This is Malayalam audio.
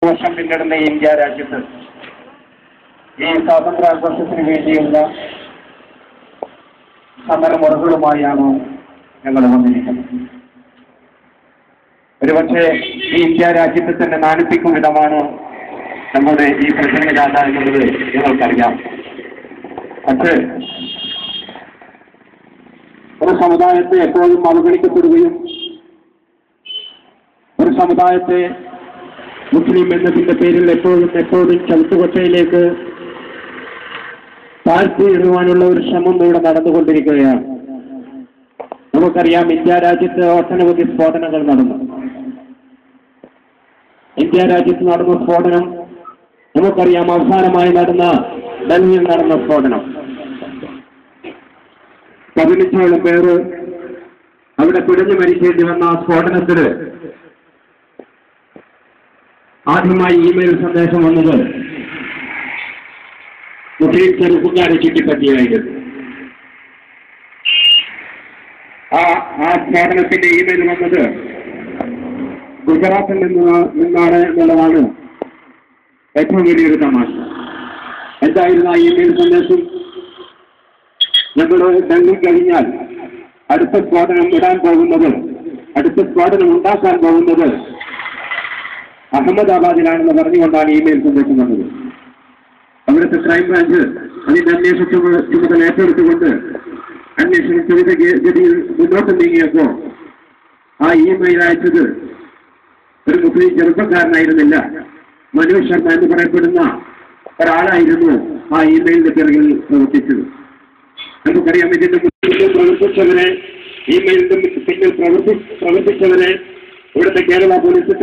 ദോഷം പിന്നിടുന്ന ഇന്ത്യ രാജ്യത്ത് ഈ സ്വാതന്ത്ര്യാഘോഷത്തിന് വേണ്ടിയുള്ള സമരമുറകളുമായാണ് ഞങ്ങൾ വന്നിരിക്കുന്നത്. ഒരുപക്ഷെ ഈ ഇന്ത്യ രാജ്യത്തെ തന്നെ നാണിപ്പിക്കും വിധമാണ് നമ്മുടെ ഈ പ്രചരണ ജാഥ എന്നുള്ളത് നിങ്ങൾക്കറിയാം. പക്ഷേ ഒരു സമുദായത്തെ എപ്പോഴും അവഗണിക്കപ്പെടുകയും ഒരു സമുദായത്തെ മുസ്ലിം എന്നതിന്റെ പേരിൽ എപ്പോഴും ചവിട്ടുകൊട്ടയിലേക്ക് താഴ്ത്തിയിടുവാനുള്ള ഒരു ശ്രമം ഇവിടെ നടന്നുകൊണ്ടിരിക്കുകയാണ്. നമുക്കറിയാം, ഇന്ത്യ രാജ്യത്ത് ഒട്ടനവധി സ്ഫോടനങ്ങൾ നടന്നു. ഇന്ത്യ രാജ്യത്ത് നടന്ന സ്ഫോടനം നമുക്കറിയാം. അവസാനമായി നടന്ന ഡൽഹിയിൽ നടന്ന സ്ഫോടനം 15ഓളം പേര് അവിടെ പിടഞ്ഞു മരിക്കേണ്ടി വന്ന ആ സ്ഫോടനത്തിൽ ആദ്യമായി ഇമെയിൽ സന്ദേശം വന്നത് മുസ്ലിം ചെറുപ്പക്കാരെ ചുറ്റിപ്പറ്റിയായിരുന്നു. ആ സ്ഫോടനത്തിന്റെ ഇമെയിൽ വന്നത് ഗുജറാത്തിൽ നിന്നാണ് എന്നുള്ളതാണ് ഏറ്റവും വലിയൊരു തമാശ. എന്തായിരുന്നു ആ ഇമെയിൽ സന്ദേശം? നമ്മൾ ഡൽഹി കഴിഞ്ഞാൽ അടുത്ത സ്ഫോടനം ഉണ്ടാക്കാൻ പോകുന്നത് അഹമ്മദാബാദിലാണെന്ന് പറഞ്ഞുകൊണ്ടാണ് ഇമെയിൽ സന്ദേശം വന്നത്. അവിടുത്തെ ക്രൈംബ്രാഞ്ച് അതിന്റെ അന്വേഷണ ചുമതല ഏറ്റെടുത്തുകൊണ്ട് അന്വേഷണം ഗതിയിൽ മുന്നോട്ട് നീങ്ങിയപ്പോ ആ ഇമെയിൽ അയച്ചത് ഒരു മുസ്ലിം ചെറുപ്പക്കാരനായിരുന്നില്ല, മനോജ് ശർമ്മ എന്ന് പറയപ്പെടുന്ന ഒരാളായിരുന്നു ആ ഇമെയിലിന്റെ പിറകിൽ പ്രവർത്തിച്ചത്. നമുക്കറിയാം, ഇതിന്റെ മുന്നിൽ പ്രവർത്തിച്ചവരെ, ഇമെയിലിന്റെ പിന്നിൽ പ്രവർത്തിച്ചവരെ ഇവിടുത്തെ കേരള പോലീസ്